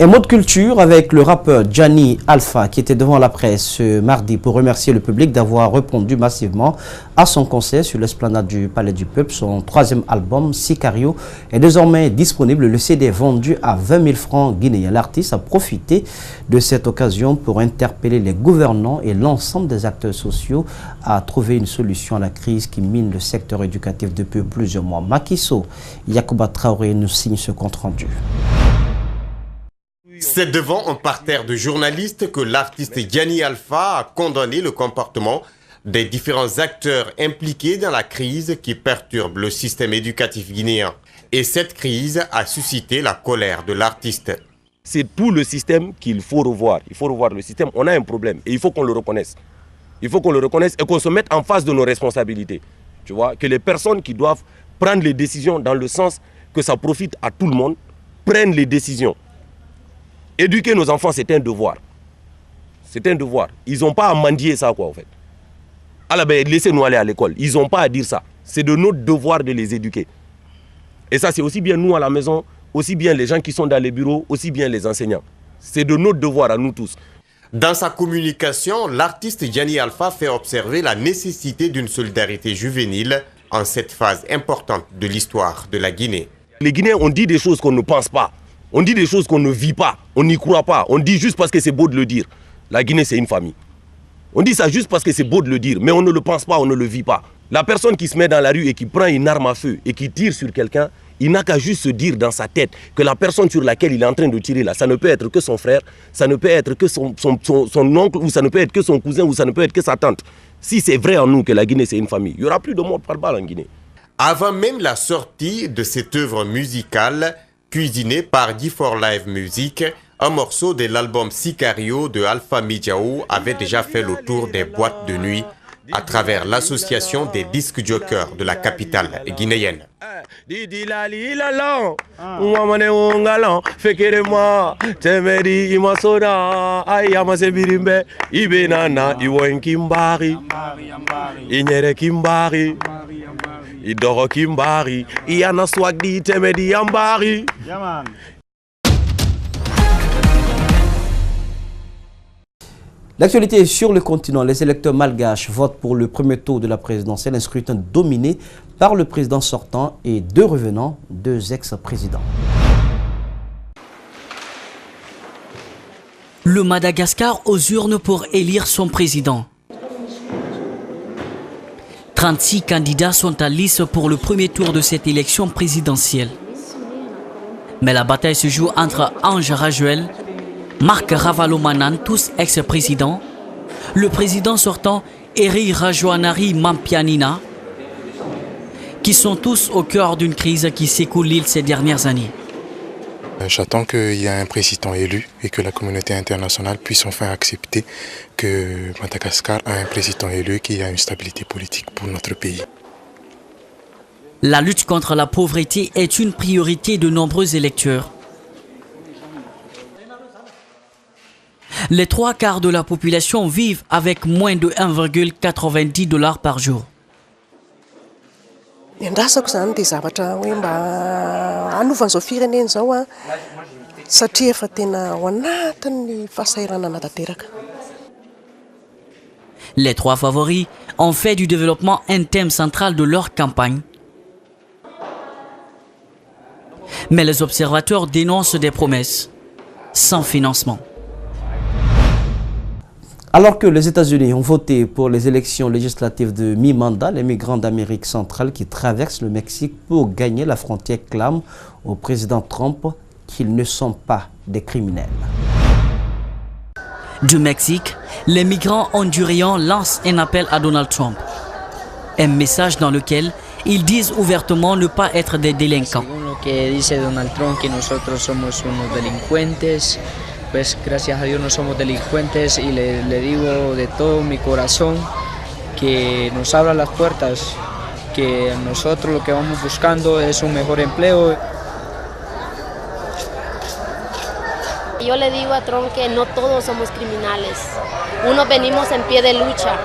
Et mode culture avec le rappeur Gianni Alpha qui était devant la presse ce mardi pour remercier le public d'avoir répondu massivement à son concert sur l'esplanade du Palais du Peuple. Son troisième album, Sicario, est désormais disponible. Le CD est vendu à 20 000 francs guinéens. L'artiste a profité de cette occasion pour interpeller les gouvernants et l'ensemble des acteurs sociaux à trouver une solution à la crise qui mine le secteur éducatif depuis plusieurs mois. Makiso Yacouba Traoré nous signe ce compte-rendu. C'est devant un parterre de journalistes que l'artiste Gianni Alpha a condamné le comportement des différents acteurs impliqués dans la crise qui perturbe le système éducatif guinéen. Et cette crise a suscité la colère de l'artiste. C'est tout le système qu'il faut revoir. Il faut revoir le système. On a un problème et il faut qu'on le reconnaisse. Il faut qu'on le reconnaisse et qu'on se mette en face de nos responsabilités. Tu vois, que les personnes qui doivent prendre les décisions dans le sens que ça profite à tout le monde, prennent les décisions. Éduquer nos enfants, c'est un devoir. C'est un devoir. Ils n'ont pas à mendier ça, quoi, en fait. Alors, ben, laissez-nous aller à l'école. Ils n'ont pas à dire ça. C'est de notre devoir de les éduquer. Et ça, c'est aussi bien nous à la maison, aussi bien les gens qui sont dans les bureaux, aussi bien les enseignants. C'est de notre devoir à nous tous. Dans sa communication, l'artiste Gianni Alpha fait observer la nécessité d'une solidarité juvénile en cette phase importante de l'histoire de la Guinée. Les Guinéens ont dit des choses qu'on ne pense pas. On dit des choses qu'on ne vit pas, on n'y croit pas. On dit juste parce que c'est beau de le dire. La Guinée, c'est une famille. On dit ça juste parce que c'est beau de le dire, mais on ne le pense pas, on ne le vit pas. La personne qui se met dans la rue et qui prend une arme à feu et qui tire sur quelqu'un, il n'a qu'à juste se dire dans sa tête que la personne sur laquelle il est en train de tirer là, ça ne peut être que son frère, ça ne peut être que son oncle, ou ça ne peut être que son cousin, ou ça ne peut être que sa tante. Si c'est vrai en nous que la Guinée, c'est une famille, il n'y aura plus de mort par balle en Guinée. Avant même la sortie de cette œuvre musicale, cuisiné par D4 Live Music, un morceau de l'album Sicario de Alpha Midjao avait déjà fait le tour des boîtes de nuit à travers l'association des disques jokers de la capitale guinéenne. L'actualité sur le continent, les électeurs malgaches votent pour le premier tour de la présidentielle, un scrutin dominé par le président sortant et deux revenants, deux ex-présidents. Le Madagascar aux urnes pour élire son président. 36 candidats sont à liste pour le premier tour de cette élection présidentielle. Mais la bataille se joue entre Ange Rajuel, Marc Ravalomanan, tous ex-présidents, le président sortant Eri Rajoanari Mampianina, qui sont tous au cœur d'une crise qui secoue l'île ces dernières années. J'attends qu'il y ait un président élu et que la communauté internationale puisse enfin accepter que Madagascar a un président élu qui a une stabilité politique pour notre pays. La lutte contre la pauvreté est une priorité de nombreux électeurs. Les 3/4 de la population vivent avec moins de 1,90 $ par jour. Les trois favoris ont fait du développement un thème central de leur campagne. Mais les observateurs dénoncent des promesses sans financement. Alors que les États-Unis ont voté pour les élections législatives de mi-mandat, les migrants d'Amérique centrale qui traversent le Mexique pour gagner la frontière clament au président Trump qu'ils ne sont pas des criminels. Du Mexique, les migrants honduriens lancent un appel à Donald Trump. Un message dans lequel ils disent ouvertement ne pas être des délinquants. Según lo que dice Donald Trump, que nosotros somos unos delincuentes. Pues gracias a Dios no somos delincuentes y le digo de todo mi corazón que nos abra las puertas, que nosotros lo que vamos buscando es un mejor empleo. Yo le digo a Trump que no todos somos criminales. Unos venimos en pie de lucha,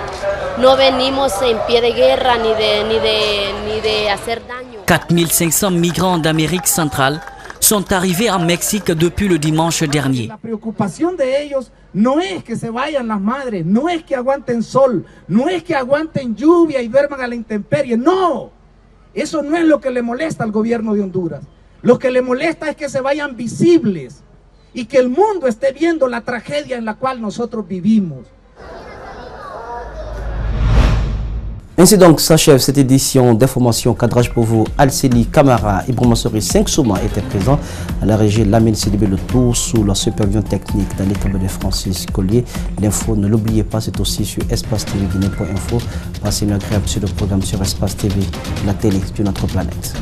no venimos en pie de guerra ni de hacer daño. 4500 migrants d'Amérique centrale sont arrivés en Mexique depuis le dimanche dernier. La preocupación de ellos no es que se vayan las madres, no es que aguanten sol, no es que aguanten lluvia y duerman a la intemperie, no. Eso no es lo que le molesta al gobierno de Honduras. Lo que le molesta es que se vayan visibles y que el mundo esté viendo la tragedia en la cual nosotros vivimos. Ainsi donc s'achève cette édition d'information cadrage pour vous. Alceli Camara, Ibrahima Sori, 5 Souma étaient présents à la régie Lamine Sidibé le tour sous la supervision technique dans l'équipe de Francis Collier. L'info, ne l'oubliez pas, c'est aussi sur Espace TV Guinée.info. Passez une agréable sur le programme sur Espace TV, la télé de notre planète.